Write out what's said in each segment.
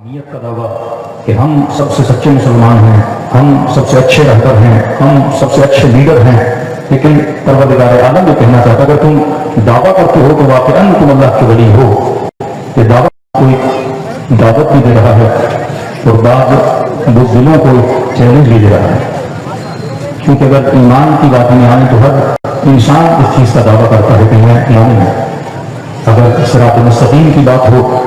نیت کا دعویٰ کہ ہم سب سے سچے مسلمان ہیں، ہم سب سے اچھے رہبر ہیں، ہم سب سے اچھے لیڈر ہیں، لیکن پروردگار عالم یہ کہنا چاہتا اگر تم دعویٰ کرتے ہو تو واقعاً تم اللہ کے ولی ہو۔ یہ دعویٰ کوئی دعوت بھی دے رہا ہے اور بعض بزدلوں کو چیلنج بھی دے رہا ہے، کیونکہ اگر ایمان کی بات میں آئے تو ہر انسان اس چیز کا دعویٰ کرتا ہے کہ میں ایمانی ہوں۔ اگر صراط مستقیم کی بات ہو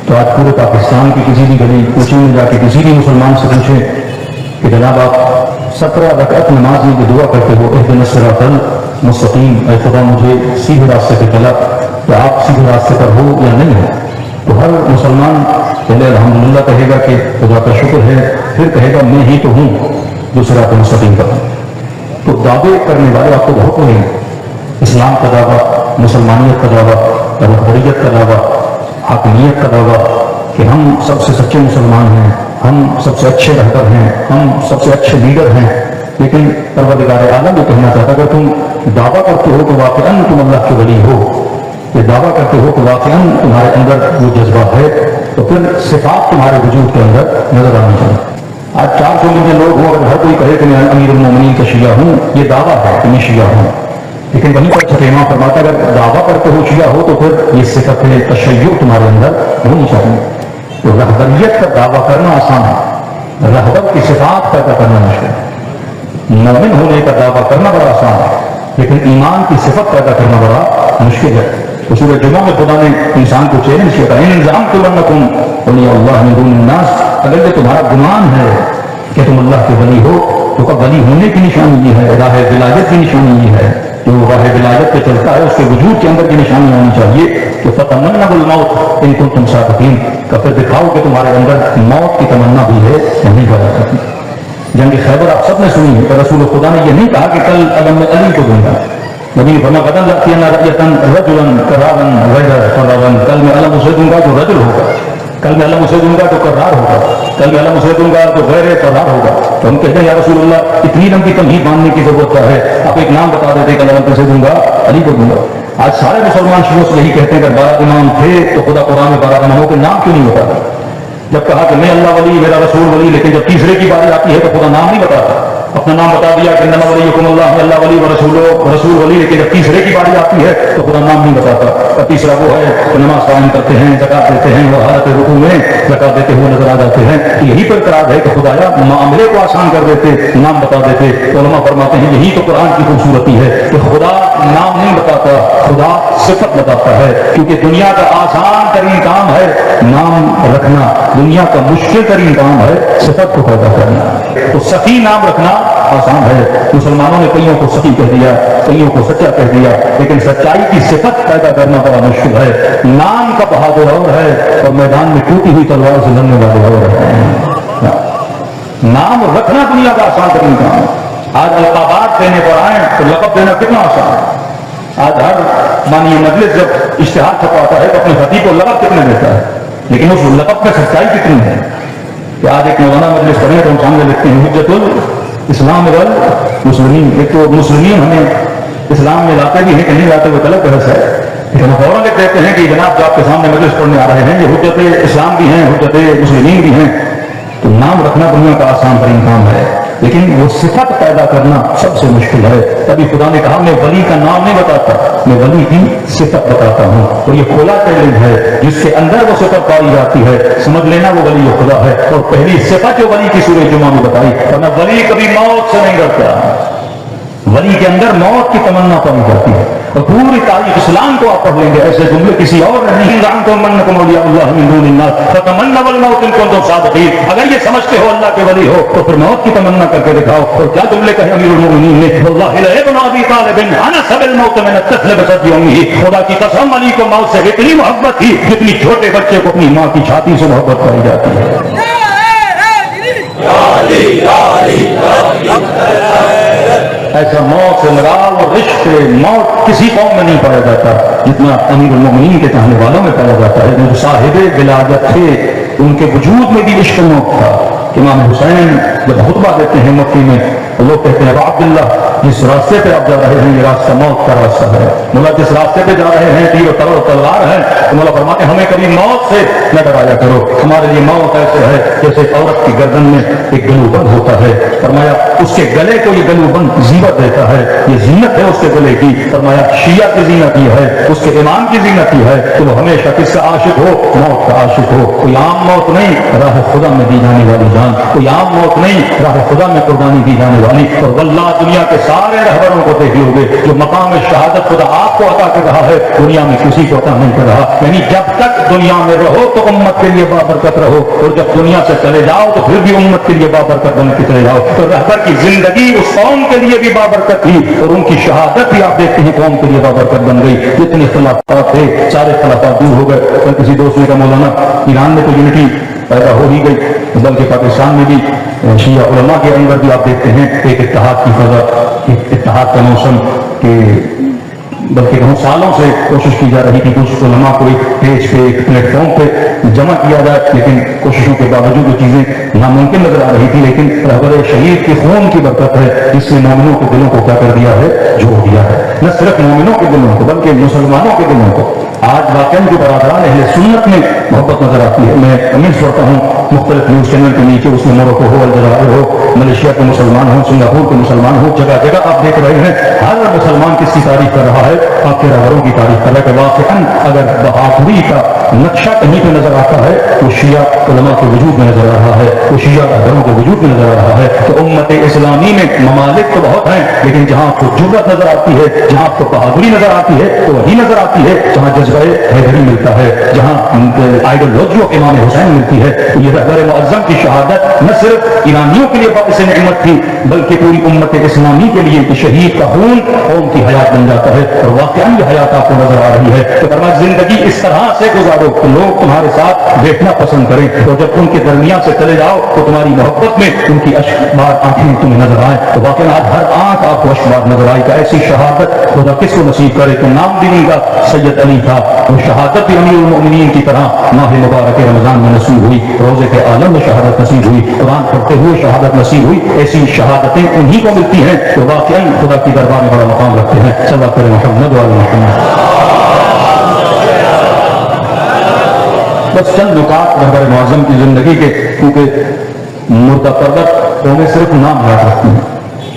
تو آج پورے پاکستان کی کسی بھی گلی کوچے میں جا کے کسی بھی مسلمان سے پوچھیں کہ جناب آپ 17 رکعت نماز میں جو دعا کرتے ہو اہدنا الصراط المستقیم، اے خدا مجھے سیدھے راستے پہ چلا، تو آپ سیدھے راستے پر ہو یا نہیں ہو؟ تو ہر مسلمان پہلے الحمدللہ کہے گا کہ خدا کا شکر ہے، پھر کہے گا میں ہی تو ہوں جو صراط مستقیم پر ہوں۔ تو دعوے کرنے والے آپ کو بہت ہوئے ہیں، اسلام کا دعویٰ، مسلمانیت کا دعویٰ، رہبریت کا دعویٰ، حاکمیت کا دعویٰ کہ ہم سب سے سچے مسلمان ہیں، ہم سب سے اچھے رہبر ہیں، ہم سب سے اچھے لیڈر ہیں، لیکن پروردگار عالم یہ کہنا چاہتا اگر تم دعویٰ کرتے ہو تو واقعاً تم اللہ کے ولی ہو، یہ دعویٰ کرتے ہو تو واقعاً تمہارے اندر وہ جذبہ ہے، تو پھر صفات تمہارے وجود کے اندر نظر آنی چاہیے۔ آج 400 ملین لوگ ہوں، اگر ہر کوئی کہے کہ میں امیر المومنین کا شیعہ ہوں، یہ دعویٰ ہے کہ میں شیعہ ہوں، لیکن وہیں پر چھٹے امام فرماتا ہے اگر دعویٰ کرتے ہو شیعہ ہو تو پھر یہ صفت تشیع تمہارے اندر ہونی چاہیے۔ تو رہبریت کا دعویٰ کرنا آسان ہے، رہبر کی صفات پیدا کرنا مشکل ہے۔ مومن ہونے کا دعویٰ کرنا بڑا آسان ہے، لیکن ایمان کی صفت پیدا کرنا بڑا مشکل ہے۔ تو سورہ جمعہ میں خدا نے انسان کو چیلنج کیا تھا ان زعمتم انکم اولیاء اللہ من دون الناس، اگر یہ تمہارا گمان ہے کہ تم اللہ کے ولی ہو تو کا ولی ہونے کی نشانی یہ ہے، راہ ولایت کی نشانی یہ ہے، جو راہ ولایت پہ چلتا ہے اس کے وجود کے اندر کی نشانی ہونی چاہیے کہ فتمنوا الموت ان کنتم صادقین، کا پھر دکھاؤ کہ تمہارے اندر موت کی تمنا بھی ہے یا نہیں کرتی۔ جنگ خیبر آپ سب نے سنی ہے کہ رسول خدا نے یہ نہیں کہا کہ کل علم علی کو دوں گا، نبی نے فرمایا غدن لأتین رجلا کرارا غیر قرارا، کل میں علم اسے دوں گا جو رجل ہوگا، کل میں علم اسے دوں گا تو قرار ہوگا، کل میں علم اسے دوں گا تو غیر قرار ہوگا۔ تو ہم کہتے ہیں یا رسول اللہ اتنی لمبی تمہید ماننے کی ضرورت ہے، آپ ایک نام بتا دیتے کہ علم کیسے دوں گا، علی کو دوں گا۔ آج سارے مسلمان شیعوں سے یہی کہتے ہیں کہ 12 امام تھے تو خدا قرآن میں 12 اماموں کے نام کیوں نہیں بتاتا؟ جب کہا کہ میں اللہ ولی میرا رسول ولی، لیکن جب تیسرے کی باری آتی ہے تو خدا نام نہیں بتاتا، اپنا نام بتا دیا کہ انما ولیکم اللہ، اللہ ولی و رسول ولی، لیکن جب تیسرے کی باری آتی ہے تو خدا نام نہیں بتاتا۔ اور تیسرا وہ ہے کہ نماز قائم کرتے ہیں، زکات دیتے ہیں، وہ حالت رکوع میں زکات دیتے ہوئے نظر آ جاتے ہیں، تو یہی پر قرار ہے کہ خدایا معاملے کو آسان کر دیتے، نام بتا دیتے۔ علماء فرماتے ہیں یہی تو قرآن کی خوبصورتی ہے کہ خدا نام نہیں بتاتا، خدا صفت بتاتا ہے، کیونکہ دنیا کا آسان ترین کام ہے نام رکھنا، دنیا کا مشکل ترین کام ہے صفت کو پیدا کرنا۔ تو سخی نام رکھنا آسان ہے، مسلمانوں نے کئیوں کو سخی کہہ دیا، کئیوں کو سچا کہہ دیا، لیکن سچائی کی صفت پیدا کرنا بڑا مشکل ہے۔ نام کا بہادر اور ہے اور میدان میں ٹوٹی ہوئی تلوار سے لڑنے والے اور ہیں۔ نام رکھنا دنیا کا آسان ترین کام ہے۔ آج القابات دینے پر آئیں تو لقب دینا کتنا آسان ہے۔ آج ہر مانی مجلس جب اشتہار چھپاتا ہے تو اپنے خطیب کو لقب کتنے دیتا ہے، لیکن اس لقب میں سچائی کتنی ہے کہ آج ایک مولانا مجلس کریں تو ہم سامنے لکھتے ہیں حجت الاسلام والمسلمین۔ ایک تو مسلمین ہمیں اسلام میں لاتے بھی ہیں کہ نہیں لاتے وہ غلط بحث ہے، لیکن ہم فوراً لکھ دیتے ہیں کہ جناب جو آپ کے سامنے مجلس پڑھنے آ رہے ہیں یہ حجت اسلام بھی ہیں، حجت مسلمین بھی ہیں۔ تو نام رکھنا دنیا کا آسان ترین کام ہے، لیکن وہ صفت پیدا کرنا سب سے مشکل ہے۔ تبھی خدا نے کہا میں ولی کا نام نہیں بتاتا، میں ولی کی صفت بتاتا ہوں۔ تو یہ کھلا چیلنج ہے، جس کے اندر وہ صفت پائی جاتی ہے سمجھ لینا وہ ولی خدا ہے۔ اور پہلی صفت جو ولی کی سورہ جمعہ میں بتائی، ورنہ ولی کبھی موت سے نہیں ڈرتا، ولی کے اندر موت کی تمنا پائی جاتی ہے۔ اور پوری تاریخ اسلام کو آپ پڑھ لیں گے ایسے جملے کسی اور نے نہیں، زعمتم انکم اولیاء اللہ من دون الناس فتمنوا الموت ان کنتم صادقین۔ اگر یہ سمجھتے ہو اللہ کے ولی ہو تو پھر موت کی تمنا کر کے دکھاؤ۔ اور کیا جملے کہے امیر المومنین نے، واللہ لابن ابی طالب انس بالموت من الطفل بصدر امه، خدا کی قسم علی کو موت سے اتنی محبت تھی جتنی چھوٹے بچے کو اپنی ماں کی چھاتی سے محبت پائی جاتی ہے۔ ایسا موت سے لگاؤ اور عشق موت کسی قوم میں نہیں پایا جاتا جتنا امیر المومنین کے چاہنے والوں میں پایا جاتا ہے۔ جو صاحب ولادت تھے ان کے وجود میں بھی عشق موت تھا۔ امام حسین جب خطبہ دیتے ہیں مکی میں لوگ کہتے ہیں عبداللہ جس راستے پہ آپ جا رہے ہیں یہ راستہ موت کا راستہ ہے. مولا جس راستے پہ جا رہے ہیں تیر و تلوار ہے. تو مولا فرماتے ہیں ہمیں کبھی موت سے نہ ڈرایا کرو. ہمارے لیے موت ایسے ہے جیسے عورت کی گردن میں ایک گلو بند ہوتا ہے. فرمایا اس کے گلے کو یہ گلو بند زینت دیتا ہے, یہ زینت ہے اس کے گلے کی. فرمایا شیعہ کی زینت یہ ہے, اس کے امام کی زینت یہ ہے کہ وہ ہمیشہ کس کا عاشق ہو, موت کا عاشق ہو. کوئی عام موت نہیں, راہ خدا میں دی جانے والی جان. کوئی عام موت نہیں, راہ خدا میں قربانی دی جانے والی. اور واللہ دنیا کے سارے رہبروں کو دیکھ لو گے جو مقام شہادت خدا آپ کو عطا کر رہا ہے, دنیا میں کسی کو عطا نہیں کر رہا. یعنی جب تک دنیا میں رہو تو امت کے لیے بابرکت رہو, اور جب دنیا سے چلے جاؤ تو پھر بھی امت کے لیے بابرکت بن کے چلے جاؤ. تو رہبر کی زندگی اس قوم کے لیے بھی بابرکت تھی, اور ان کی شہادت بھی آپ دیکھتے ہیں قوم کے لیے بابرکت بن گئی. جتنے خلافات تھے سارے خلافات دور ہو گئے. کسی دوست نے کہا مولانا ایران میں تو یونٹی پیدا ہو ہی گئی, بلکہ پاکستان میں بھی شیعہ علماء کے اندر بھی آپ دیکھتے ہیں ایک اتحاد کی فضا, ایک اتحاد کا موسم, کہ بلکہ بہت سالوں سے کوشش کی جا رہی تھی کہ اس علماء کو ایک پیج پہ, ایک پلیٹ فارم پہ جمع کیا جائے, لیکن کوششوں کے باوجود وہ چیزیں ناممکن نظر آ رہی تھی. لیکن رہبر شہید کے خون کی برکت ہے جس نے مومنوں کے دلوں کو کیا کر دیا ہے, جوڑ دیا ہے. نہ صرف مومنوں کے دلوں کو بلکہ مسلمانوں کے دلوں کو. آج واقعی جو برادران اہل سنت میں محبت نظر آتی ہے. میں کمنٹس پڑھتا ہوں مختلف نیوز چینل کے نیچے, اس میں موروکو ہو, الجزائر ہو, ملیشیا کے مسلمان ہوں, سنگاپور کے مسلمان ہوں, جگہ جگہ آپ دیکھ رہے ہیں ہر مسلمان کس کی تعریف کر رہا ہے, آپ کے رہبروں کی تعریف کر رہا ہے. کہ واقعاً اگر بہادری کا نقشہ کہیں پہ نظر آتا ہے تو شیعہ علماء کے وجود میں نظر آ رہا ہے, وہ شیعہ رہبروں کے وجود میں نظر آ رہا ہے. تو امت اسلامی میں ممالک تو بہت ہیں, لیکن جہاں آپ کو جرأت نظر آتی ہے, جہاں آپ کو بہادری نظر آتی ہے, تو وہی نظر آتی ہے جہاں جذبہ حیدری ملتا ہے, جہاں آئیڈیالوجی آف امام حسین ملتی ہے. تو یہ رہبر معظم کی شہادت نہ صرف ایرانیوں کے لیے باعث نعمت تھی بلکہ پوری امت اسلامی کے لیے کہ شہید کا خون قوم کی حیات بن جاتا ہے. اور واقعی یہ حیات آپ کو نظر آ رہی ہے. تو فرمایا زندگی اس طرح سے گزارو کہ لوگ تمہارے ساتھ بیٹھنا پسند کریں, اور جب ان کے درمیان سے چلے جاؤ تو تمہاری محبت میں ان کی اشکبار آنکھیں تمہیں نظر آئیں. تو واقعی آج ہر آنکھ آپ کو اشکبار نظر آئی. کہ ایسی شہادت خدا کس کو نصیب کرے. تو نام بھی ان کا سید علی تھا, وہ شہادت بھی امیر المؤمنین کی طرح ماہ مبارک رمضان میں نصیب ہوئی, روزے کے عالم میں شہادت نصیب ہوئی, قرآن پڑھتے ہوئے شہادت نصیب ہوئی. ایسی شہادتیں انہی کو ملتی ہیں جو واقعی خدا کی دربار میں بڑا مقام رکھتے ہیں. صلی اللہ علیہ محمد وعلی محمد. بس چند نکات رہبر معظم کی زندگی کے, کیونکہ مردہ پرور قومیں صرف نام یاد رکھتی ہیں,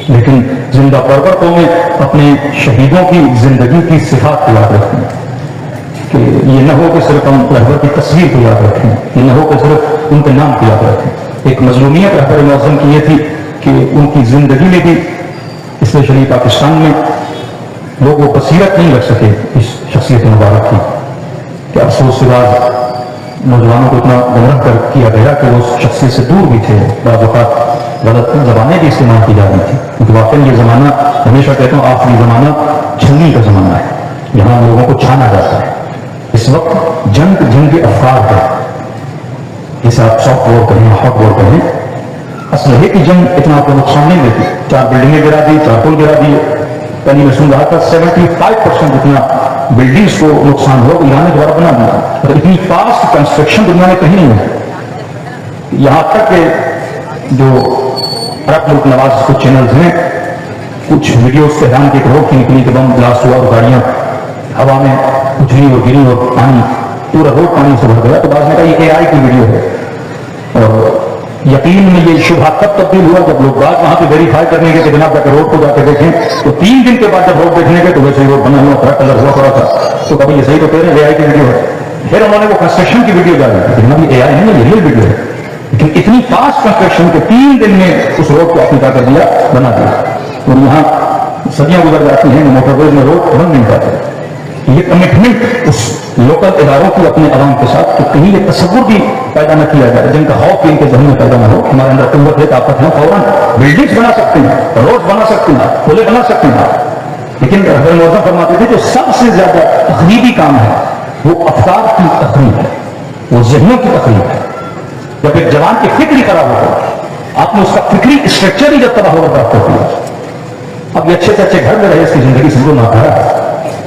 لیکن زندہ پرور قومیں اپنے شہیدوں کی زندگی کی صفات کو یاد رکھتی ہیں. کہ یہ نہ ہو کہ صرف ہم رہبر کی تصویر کو یاد رکھیں, یہ نہ ہو کہ صرف ان کے نام کو یاد رکھیں. ایک مظلومیت رہبر معظم کی یہ تھی کہ ان کی زندگی میں بھی اسپیشلی پاکستان میں لوگ وہ بصیرت نہیں رکھ سکے اس شخصیت مبارک کی. کہ افسوس کے بعد نوجوانوں کو اتنا گمراہ کر کیا گیا کہ وہ شخصیت سے دور بھی تھے. بعض اوقات غلط زبانیں بھی استعمال کی جا رہی تھی, کیونکہ واقعی یہ زمانہ, ہمیشہ کہتا ہوں آخری زمانہ جنگی کا زمانہ ہے, یہاں لوگوں کو چھانا جاتا ہے. اس وقت جنگ افکار ہے, جسے آپ سافٹ وار کہیں, ہاٹ وار کہیں. اسلحے کی جنگ اتنا آپ کو نقصان نہیں دیتی. 4 بلڈنگیں گرا دی, 4 پل گرا دیے. پہلے میں سن رہا تھا 75% جتنا بلڈنگز کو نقصان ہوا ایران نے دوبارہ بنا دیا. اور اتنی فاسٹ کنسٹرکشن دنیا میں کہیں نہیں ہے. یہاں تک کہ جو عرب ملک نواز کچھ چینلز ہیں, کچھ ویڈیوز تہران کے روڈ کی نکلی کہ بم بلاسٹ ہوا اور گاڑیاں ہوا میں اچھلی اور گری اور پانی پورا روڈ پانی سے بھر گیا. تو بعض نے کہا یہ AI کی ویڈیو ہے, اور یقین میں یہ شبہ تب تبدیل ہوا جب لوگ بعد وہاں پہ ویریفائی کرنے کے جناب جا کے روڈ کو جا کے دیکھیں تو 3 دن کے بعد جب روڈ دیکھنے کے تو ویسے ہی روڈ بنا ہوا تھا, کلر ہوا پڑا تھا. تو کبھی یہ صحیح تو کہہ رہے ہیں AI کی ویڈیو ہے. پھر انہوں نے وہ کنسٹرکشن کی ویڈیو ڈالی, لیکن ابھی AI ہے نا, یہ ریئل ویڈیو ہے. لیکن اتنی فاسٹ کنسٹرکشن کے 3 دن میں اس روڈ کو اپنی کر دیا, بنا دیا. اور یہاں صدیاں گزر جاتی ہیں, موٹر ویز میں روڈ بن نہیں پاتے. یہ کمٹمنٹ اس لوکل اداروں کی اپنے عوام کے ساتھ کہ کہیں یہ تصور بھی پیدا نہ کیا جائے, جن کا خوف بھی ان کے ذہن میں پیدا نہ ہو. ہمارے اندر قوت ہے, طاقت ہے, فوراً بلڈنگز بنا سکتے ہیں, روڈ بنا سکتے ہیں, پلے بنا سکتے ہیں. لیکن رہبر معظم فرماتے تھے جو سب سے زیادہ تخریبی کام ہے وہ افکار کی تخریب ہے, وہ ذہنوں کی تخریب ہے. جب ایک جوان کی فکر ہی خراب ہوتا ہے, آپ نے اس کا فکری اسٹرکچر ہی جب تباہ ہو رہا ہے. اب یہ اچھے سے اچھے گھر میں رہے, اس کی زندگی سمجھو نہ ہے,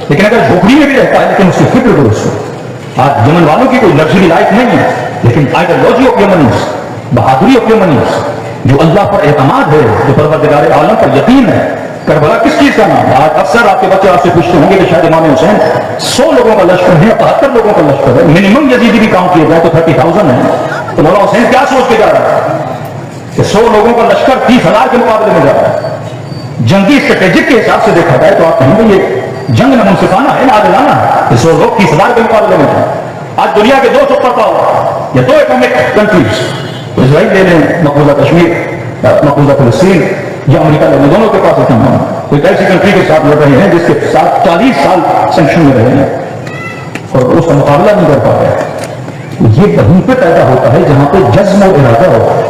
لیکن اگر جھوپڑی میں بھی رہتا ہے لیکن اس کی فکر درست ہو. آج یمن والوں کی کوئی لگژری لائف نہیں ہے, لیکن آئیڈیالوجی آف یمنیز, بہادری آف یمنیز, جو اللہ پر اعتماد ہے, جو پروردگار عالم پر یقین ہے. کربلا کس چیز کا نام ہے؟ آج اکثر آپ کے بچے آپ سے پوچھتے ہوں گے کہ شاید امام حسین 100 لوگوں کا لشکر ہے, 73 لوگوں کا لشکر ہے, منیمم یزیدی بھی کاؤنٹ کیا جائے تو 30,000 ہے. تو مولا حسین کیا سوچ کے جا رہا ہے کہ 100 لوگوں کا لشکر 30,000 کے مقابلے میں جا رہا ہے؟ جنگی اسٹریٹجک کے حساب سے دیکھا جائے تو آپ کہیں گے یہ جنگ نہ منصفانہ ہے, نہ عادلانہ ہے. 100 لوگ 30,000 کے مقابلے میں جائیں. آج دنیا کے 2 سپر پاور یا 2 ایٹمک کنٹریز, اسرائیل لے لیں, مقبوضہ کشمیر, مقبوضہ فلسطین, یا امریکہ لے لیں, دونوں کے پاس اتنا ہے. کوئی ایسی کنٹری کے ساتھ لڑ رہے ہیں جس کے ساتھ 40 سال سینکشن میں رہے ہیں اور اس کا مقابلہ نہیں کر پا رہے. یہ وہیں پہ پیدا ہوتا ہے جہاں پہ جزم و ارادہ ہو,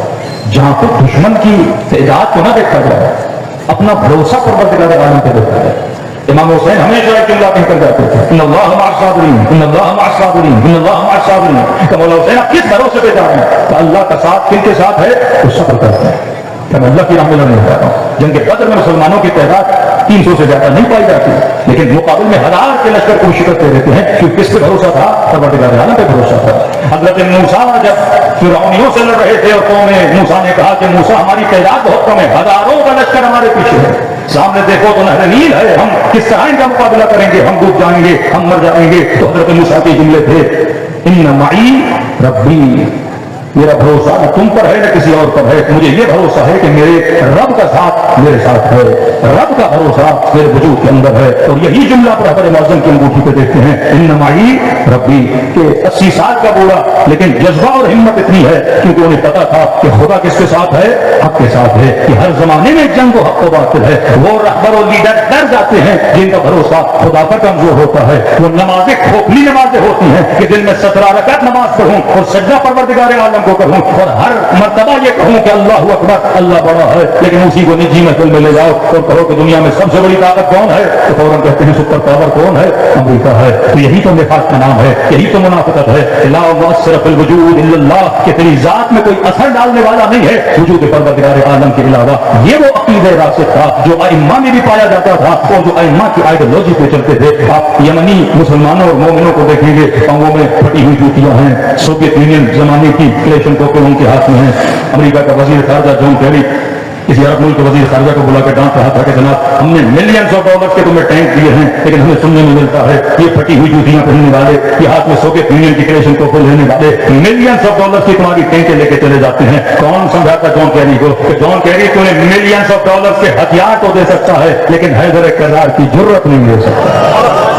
جہاں پہ دشمن کی تعداد کو نہ دیکھا جائے, اپنا بھروسہ پروردگار عالم پہ دیکھا جائے. امام حسین ہمیشہ ایک جملہ کہہ کر جاتے تھے, ان اللہ مع الصابرین, ان اللہ مع الصابرین, ان اللہ مع الصابرین. کہ مولا حسین آپ کس بھروسے پہ جا رہے ہیں؟ کہ اللہ کا ساتھ کن کے ساتھ ہے؟ وہ صبر کرتے ہیں. کہ میں اللہ کی راہ میں لڑنے جا رہا ہوں. جنگ بدر میں مسلمانوں کی تعداد 300 سے زیادہ نہیں پائی جاتی, لیکن مقابل میں 1000 کے لشکر کو شکست دے دیتے ہیں. کیوں؟ کس پہ بھروسہ تھا؟ پروردگار عالم پہ بھروسہ تھا. حضرت موسیٰ جب فرعونیوں سے لڑ رہے تھے اور قوم موسیٰ نے کہا کہ موسیٰ ہماری تعداد بہت کم ہے, ہزاروں کا لشکر ہمارے پیچھے ہے, سامنے دیکھو تو نہر نیل ہے, ہم کس طرح ان کا مقابلہ کریں گے؟ ہم ڈوب جائیں گے, ہم مر جائیں گے. تو حضرت موسیٰ کے جملے تھے, ان معی ربی, میرا بھروسہ نہ تم پر ہے نہ کسی اور پر ہے, مجھے یہ بھروسہ ہے کہ میرے رب کا ساتھ میرے ساتھ ہے, رب کا بھروسہ میرے وجود کے اندر ہے. اور یہی جملہ پر حضرت معظم کی انگوٹھی پہ دیکھتے ہیں, ان معی ربی, کہ 80 سال کا بولا لیکن جذبہ اور ہمت اتنی ہے کیونکہ انہیں پتا تھا کہ خدا کس کے ساتھ ہے؟ حق کے ساتھ ہے. کہ ہر زمانے میں جنگ و حق و باطل ہے. وہ رہبر و لیڈر ڈر جاتے ہیں جن کا بھروسہ خدا پر کمزور ہوتا ہے. وہ نمازیں کھوکھلی نمازیں ہوتی ہیں کہ دن میں 17 رکعت نماز پڑھوں اور سجدہ پروردگار عالم کو کروں اور ہر مرتبہ یہ کہوں کہ اللہ اکبر, اللہ بڑا ہے, لیکن اسی کو نجی محفل میں لے جاؤ اور کہو کہ دنیا میں سب سے بڑی طاقت کون ہے, تو فوراً کہتے ہیں سپر پاور کون ہے؟ امریکہ ہے. تو یہی تو نفاق کا نام ہے, یہی تو منافقت ہے. لا مؤثر فی الوجود الا اللہ, کہ تیری ذات میں کوئی اثر ڈالنے والا نہیں ہے وجود پروردگار عالم کے علاوہ. یہ وہ عقیدہ راسخ تھا جو ائمہ میں بھی پایا جاتا تھا اور جو ائمہ کی آئیڈیالوجی پہ چلتے تھے. آپ یمنی مسلمانوں اور مومنوں کو دیکھیں گے, پاؤں میں پھٹی ہوئی جوتیاں ہیں, سوویت یونین زمانے کی کلیشن کو ان کے ہاتھ میں ہیں. امریکہ کا وزیر خارجہ جون کیری کسی عرب ملک کے وزیر خارجہ کو بلا کے ڈانٹ رہا تھا کہ جناب ہم نے ملینز آف ڈالرز کے تمہیں ٹینک دیے ہیں, لیکن ہمیں سننے میں ملتا ہے یہ پھٹی ہوئی جوتیاں پہننے والے, یہ ہاتھ میں سوویت یونین کی کریشن کو لینے والے ملینز آف ڈالرز کی تمہاری ٹینکیں لے کے چلے جاتے ہیں. کون سمجھاتا جون کیری کو کہ جون کیری تمہیں ملینز آف ڈالرز کے ہتھیار تو دے سکتا ہے لیکن حیدر کرار کی ضرورت نہیں دے سکتا.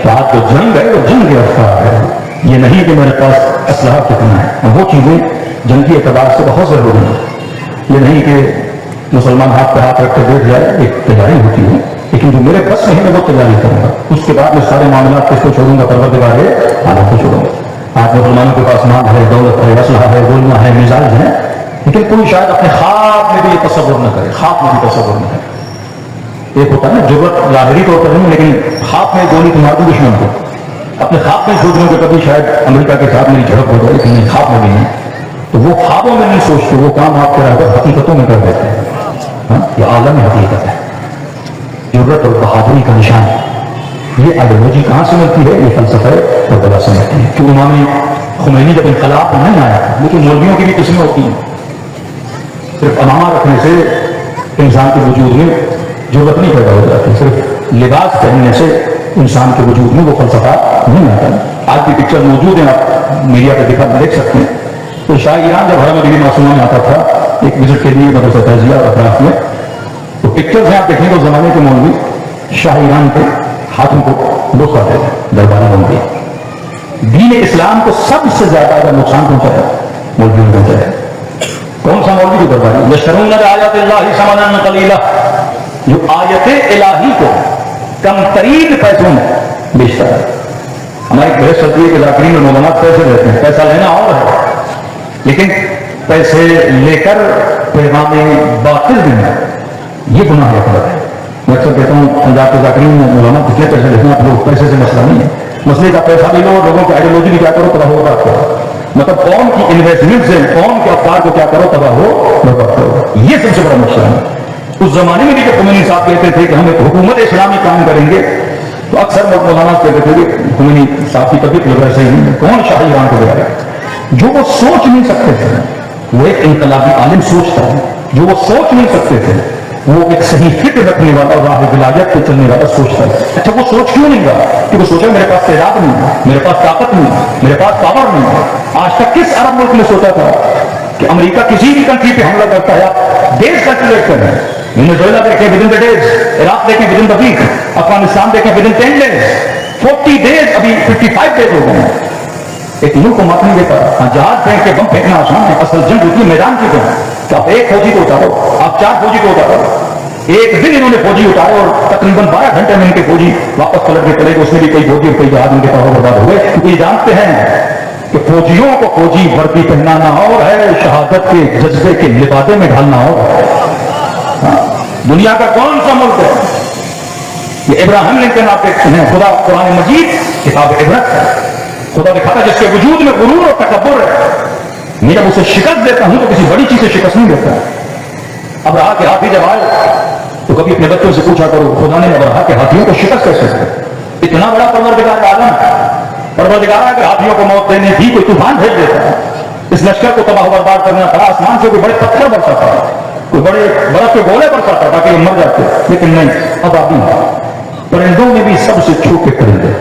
بات تو جنگ ہے, وہ جنگ کی رفتار ہے. یہ نہیں کہ میرے پاس اسلحہ کتنا ہے, وہ چیزیں جنگ کے اعتبار سے بہت ضروری ہیں. یہ نہیں کہ مسلمان ہاتھ پہ ہاتھ رکھ کے بیٹھ جائے, ایک تیاری ہوتی ہے, لیکن جو میرے بس میں ہے میں وہ تیاری کروں گا. اس کے بعد میں سارے معاملات کس کو چھوڑوں گا؟ پروردگار عالم کو چھوڑوں گا. آج مسلمانوں کے پاس مال ہے, دولت ہے, اسلحہ ہے, گولیاں ہے, میزائل ہیں, لیکن کوئی شاید اپنے خواب میں بھی یہ تصور نہ کرے, خواب میں بھی تصور نہ کرے. ایک ہوتا ہے نا ضرورت ظاہری طور پر نہیں, لیکن خواب میں گولی تمہار دوں دشمن کو. اپنے خواب میں سوچ رہے کہ کبھی شاید امریکہ کے ساتھ میری جھڑپ ہو جائے, لیکن نہیں, خواب میں بھی نہیں. تو وہ خوابوں میں نہیں سوچتے, وہ کام آپ کے رہ کر حقیقتوں میں کر دیتے ہیں. یہ عالم حقیقت ہے, ضرورت اور بہادری کا نشان ہے. یہ آئیڈیالوجی کہاں سے ملتی ہے؟ یہ فلسفہ اور بلا سے ملتی ہے. کہ امام خمینی جب انقلاب نہیں آیا تھا, لیکن مولویوں کی بھی قسمیں ہوتی ہیں. صرف امامہ رکھنے سے انسان کے وجود میں ضرورت نہیں پیدا ہو جاتی, صرف لباس پہننے سے انسان کے وجود میں وہ فلسفہ نہیں آتا. آج کی پکچر موجود ہیں, آپ میڈیا پہ دیکھ سکتے ہیں. تو شاہ ایران جب حرم بیوی معصومہ میں آتا تھا ایک وزٹ کے لیے مدرسہ تجزیہ اور اطراف میں, تو پکچرز ہیں آپ دیکھیں تو زمانے کے مولوی شاہ ایران کے ہاتھوں کو بوسہ دے دربار بن گئے. دین اسلام کو سب سے زیادہ اگر نقصان پہنچایا مولویوں کو پہنچایا. کون سا مولوی جو درباری؟ یشترون بآیات اللہ ثمنا قلیلا, جو آیت الہی کو کم ترین پیسوں میں بیچتا ہے. ہماری بحث چلتی ہے کہ ذاکرین اور مولانات پیسے دیتے ہیں, پیسہ لینا اور ہے, لیکن پیسے لے کر پیغام باطل دینا یہ گناہ اکبر ہے. میں اکثر کہتا ہوں پنجاب کے ذاکرین میں مولانا کتنے پیسے لیتے ہیں، لوگ پیسے سے مسئلہ نہیں ہے، مسئلے کا پیسہ بھی لو، لوگوں کی آئیڈیالوجی بھی کیا کرو، تباہ ہو برباد کرو، مطلب قوم کی انویسٹمنٹ سے قوم کے افکار کو کیا کرو، تباہ ہو برباد کرو، یہ سب سے بڑا مسئلہ ہے۔ اس زمانے میں بھی جب خمینی صاحب کہتے تھے کہ ہم ایک حکومت اسلامی قائم کریں گے، تو اکثر مولانا کہتے تھے کہ خمینی صاحب کی طبیعت لگ رہا صحیح نہیں ہے، کون شاہی ایران کو دے گا؟ جو وہ سوچ نہیں سکتے تھے، وہ ایک انقلابی عالم سوچتا ہے، جو وہ سوچ نہیں سکتے تھے وہ ایک صحیح فکر رکھنے والا اور راہ ولایت پہ چلنے والا سوچتا ہے۔ اچھا وہ سوچ کیوں نہیں گا؟ کہ وہ سوچا میرے پاس تعداد نہیں ہے، میرے پاس طاقت نہیں ہے، میرے پاس پاور نہیں ہے۔ آج تک کس عرب ملک نے سوچا تھا کہ امریکہ کسی بھی کنٹری پہ حملہ کرتا ہے؟ آپ ڈیز کیلکولیٹ کر رہے ہیں، وینزویلا دیکھیں with in the days, Iraq دیکھیں with in the week, Afghanistan دیکھیں ود ان 10 ڈیز، 40 ڈیز، ابھی 55 ڈیز ہو گئے ہیں۔ ایک ملک کو مات نہیں دیتا۔ ہاں جہاز پھینک کے بم پھینکنا آسان ہے، اصل جنگ ہوتی ہے میدان کی جنگ۔ تو آپ ایک فوجی کو اتارو، آپ 4 فوجی کو اتارو، ایک دن انہوں نے فوجی اتارے اور تقریباً 12 گھنٹے میں ان کے فوجی واپس پلٹ کے چلے گئے، اس میں بھی کئی فوجی اور کئی جہاز ان کے پاس برباد ہوئے، کیونکہ یہ جانتے ہیں کہ فوجیوں کو فوجی وردی پہنانا اور ہے، شہادت کے جذبے کے لبادے میں ڈھالنا اور دنیا کا کون سا ملک ہے؟ یہ ابراہیم لنکن آپ دیکھتے ہیں، خدا قرآن مجید کتاب عبرت ہے، خدا دکھاتا جس کے وجود میں غرور اور تکبر ہے، میں جب اسے شکست دیتا ہوں تو کسی بڑی چیز سے شکست نہیں دیتا۔ ابراہا کے ہاتھی جب آئے تو کبھی اپنے بچوں سے پوچھا کرو خدا نے ابراہا کے ہاتھیوں کو شکست کیسے دی؟ اتنا بڑا پروردگار عالم ہے، پروردگار کے ہاتھیوں کو موت دینے بھی کوئی طوفان بھیج دیتا ہے، اس لشکر کو تباہ برباد کرنا تھا، آسمان سے کوئی بڑے پتھر برساتا تھا، کوئی بڑے برف کے گولے برساتا تھا کہ یہ مر جاتے، لیکن نہیں، ابابیل پرندوں میں بھی سب سے چھوٹے پرندے۔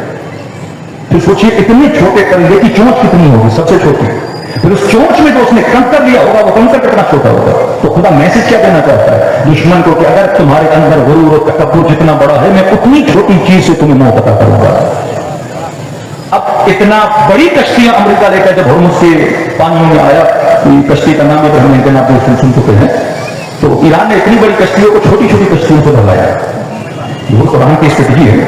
پھر سوچیے اتنے چھوٹے پرندے کی چونچ کتنی ہوگی، سب سے چھوٹی، پھر اس چونچ میں جو اس نے کنکر لیا ہوگا وہ کنکر کتنا چھوٹا ہوگا۔ تو خدا میسج کیا دینا چاہتا ہے دشمن کو کہ اگر تمہارے اندر غرور اور تکبر جتنا بڑا ہے، میں اتنی چھوٹی چیز سے تمہیں موت عطا کروں گا۔ اب اتنا بڑی کشتیاں امریکہ لے کر جب ہرمز کے پانیوں میں آیا، کشتی کا نام ہے تو ہم انتناب سن چکے ہیں، تو ایران نے اتنی بڑی کشتیوں کو چھوٹی چھوٹی کشتیوں سے بھگایا۔ یہ قرآن کی اسٹریٹجی ہے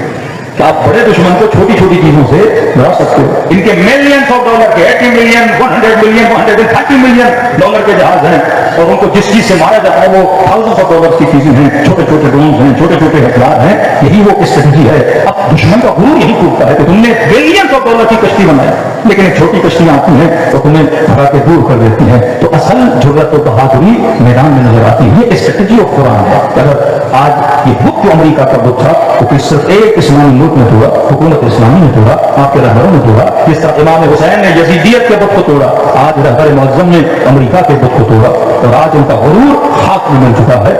کہ آپ بڑے دشمن کو چھوٹی چھوٹی چیزوں سے لڑا سکتے ہو۔ ان کے ملینز آف ڈالر کے 80 ملین 100 ملین 130 ملین ڈالر کے جہاز ہیں، اور ان کو جس چیز سے مارا جاتا ہے وہ تھاؤزنڈ آف ڈالر کی چیزیں ہیں، چھوٹے چھوٹے ڈرونز ہیں، چھوٹے چھوٹے ہتھیار ہیں۔ یہی وہ اسٹریٹجی ہے۔ اب دشمن کا غرور یہی ٹوٹتا ہے کہ تم نے بلینز آف ڈالر کی کشتی بنائی، لیکن ایک چھوٹی کشتیاں آتی ہیں تو تمہیں بھگا کے دور کر دیتی ہیں۔ تو اصل جرأت و بہادری میدان میں نظر آتی ہے۔ یہ اسٹریٹجی آف قرآن ہے۔ اگر آج یہ بت جو امریکہ کا بت تھا وہ صرف ایک اسلامی ملک میں توڑا، حکومت اسلامی نے توڑا، آپ کے رہبروں نے توڑا، جس طرح امام حسین نے یزیدیت کے بت کو توڑا، آج رہبر معظم نے امریکہ کے بت کو توڑا، اور آج ان کا غرور خاک میں مل چکا ہے۔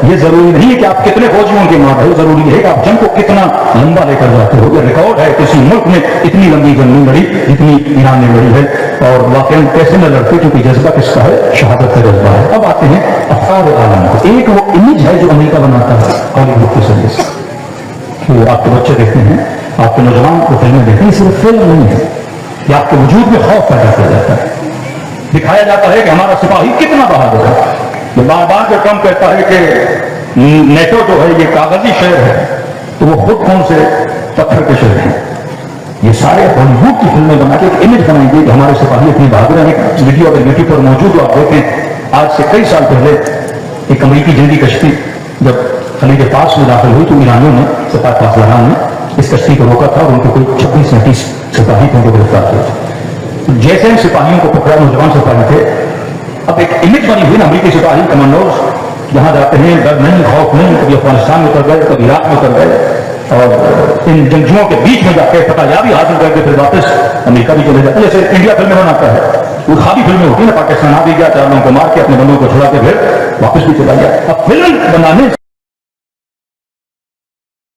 یہ ضروری نہیں ہے کہ آپ کتنے فوجیوں کے مار رہے ہو، ضروری ہے کہ آپ جنگ کو کتنا لمبا لے کر جاتے ہو۔ یہ ریکارڈ ہے کسی ملک نے اتنی لمبی جنگ نہیں لڑی جتنی ایران نے لڑی ہے، اور واقعی کیسے نہ لڑتے، کیونکہ جذبہ کس کا ہے؟ شہادت کا جذبہ ہے۔ اب آتے ہیں افکار عالم کو۔ ایک وہ امیج ہے جو امریکہ بناتا ہے ہالی ووڈ کے ذریعے سے، کہ آپ کے بچے دیکھتے ہیں، آپ کے نوجوان کو فلمیں دیکھتے ہیں، صرف فلم نہیں ہے، یہ آپ کے وجود میں خوف پیدا کیا جاتا ہے۔ دکھایا جاتا ہے کہ ہمارا سپاہی کتنا بہادر ہے۔ یہ بار بار جو ٹرمپ کہتا ہے کہ نیٹو جو ہے یہ کاغذی شہر ہے، تو وہ خود کون سے پتھر کے شہر ہیں۔ یہ سارے ہالی ووڈ کی فلمیں بنا کے ایک امیج بنائیں گے کہ ہمارے سپاہی اتنی بہادر ہیں۔ ایک ویڈیو اگر یوٹیوب پر موجود ہو آپ دیکھیں، آج سے کئی سال پہلے ایک امریکی جنگی کشتی جب خلیج فارس میں داخل ہوئی تو ایرانیوں نے سپاہ پاسداران نے اس کشتی کو روکا تھا اور ان کے کوئی 26-29 سپاہی تھے، ان کو گرفتار کیا تھا۔ جیسے ان سپاہیوں کو پکڑا، نوجوان سپاہی تھے، اب ایک امیج بنی ہوئی نا امریکی سپاہی کمانڈوز جہاں جاتے ہیں ڈر نہیں، خوف نہیں، کبھی افغانستان میں اتر گئے، کبھی عراق میں اتر گئے، اور ان جنگجوؤں کے بیچ میں جا کے فتح یابی حاصل کر کے پھر واپس امریکہ بھی چلے جاتے ہیں۔ جیسے انڈیا فلمیں بناتا ہے، وہ خوابی فلمیں ہوتی ہیں نا، پاکستان آ بھی گیا، 4 لوگوں کو مار کے اپنے بندوں کو چھڑا کے پھر واپس بھی چلا گیا۔ اب فلم بنانے